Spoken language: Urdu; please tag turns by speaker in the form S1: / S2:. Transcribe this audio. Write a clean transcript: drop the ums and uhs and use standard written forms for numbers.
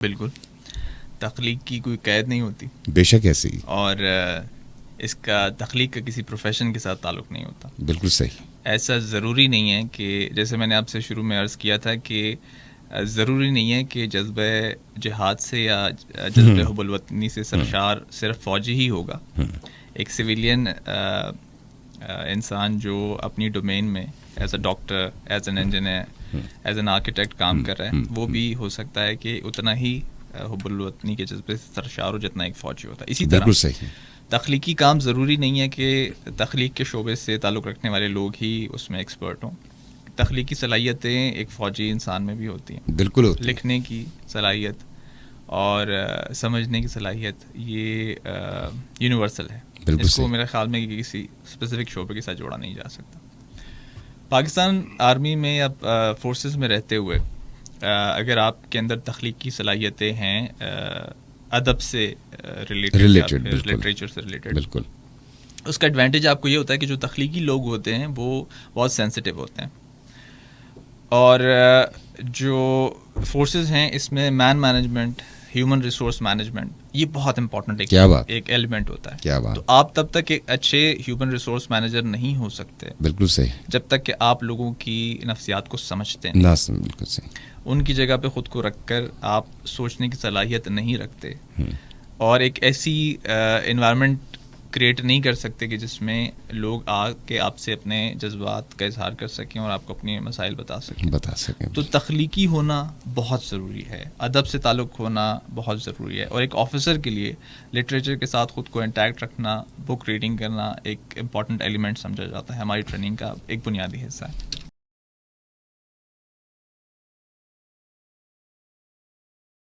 S1: بالکل، تخلیق کی کوئی قید نہیں ہوتی،
S2: بے شک ایسے ہی،
S1: اور اس کا تخلیق کا کسی پروفیشن کے ساتھ تعلق نہیں ہوتا.
S2: بالکل صحیح.
S1: ایسا ضروری نہیں ہے کہ جیسے میں نے آپ سے شروع میں عرض کیا تھا کہ ضروری نہیں ہے کہ جذبہ جہاد سے یا جذبہ حب الوطنی سے سرشار صرف فوجی ہی ہوگا. ایک سویلین انسان جو اپنی ڈومین میں as a doctor, as an engineer, as an architect کام کر رہا ہے، وہ بھی ہو سکتا ہے کہ اتنا ہی حب الوطنی کے جذبے سے سرشار ہو جتنا ایک فوجی ہوتا ہے. اسی طرح
S2: بالکل صحیح.
S1: تخلیقی کام ضروری نہیں ہے کہ تخلیق کے شعبے سے تعلق رکھنے والے لوگ ہی اس میں ایکسپرٹ ہوں. تخلیقی صلاحیتیں ایک فوجی انسان میں بھی ہوتی ہیں.
S2: بالکل ہوتی ہیں.
S1: لکھنے کی صلاحیت اور سمجھنے کی صلاحیت یہ یونیورسل ہے. اس کو میرے خیال میں کسی اسپیسیفک شعبے کے ساتھ جوڑا نہیں جا سکتا. پاکستان آرمی میں یا فورسز میں رہتے ہوئے اگر آپ کے اندر تخلیقی صلاحیتیں ہیں ادب سے ریلیٹڈ، لٹریچر سے ریلیٹڈ،
S2: بالکل،
S1: اس کا ایڈوانٹیج آپ کو یہ ہوتا ہے کہ جو تخلیقی لوگ ہوتے ہیں وہ بہت سینسٹیو ہوتے ہیں. اور جو فورسز ہیں اس میں مین مینجمنٹ، ہیومن ریسورس مینجمنٹ، یہ بہت امپورٹنٹ ایک ایلیمنٹ ہوتا ہے.
S2: کیا بات.
S1: تو آپ تب تک ایک اچھے ہیومن ریسورس مینیجر نہیں ہو سکتے،
S2: بالکل صحیح،
S1: جب تک کہ آپ لوگوں کی نفسیات کو سمجھتے ہیں.
S2: بالکل صحیح.
S1: ان کی جگہ پہ خود کو رکھ کر آپ سوچنے کی صلاحیت نہیں رکھتے، اور ایک ایسی انوائرمنٹ کریٹ نہیں کر سکتے کہ جس میں لوگ آ کے آپ سے اپنے جذبات کا اظہار کر سکیں اور آپ کو اپنے مسائل بتا سکیں. تو تخلیقی ہونا بہت ضروری ہے، ادب سے تعلق ہونا بہت ضروری ہے. اور ایک آفیسر کے لیے لٹریچر کے ساتھ خود کو انٹیکٹ رکھنا، بک ریڈنگ کرنا ایک امپورٹنٹ ایلیمنٹ سمجھا جاتا ہے. ہماری ٹریننگ کا ایک بنیادی حصہ ہے.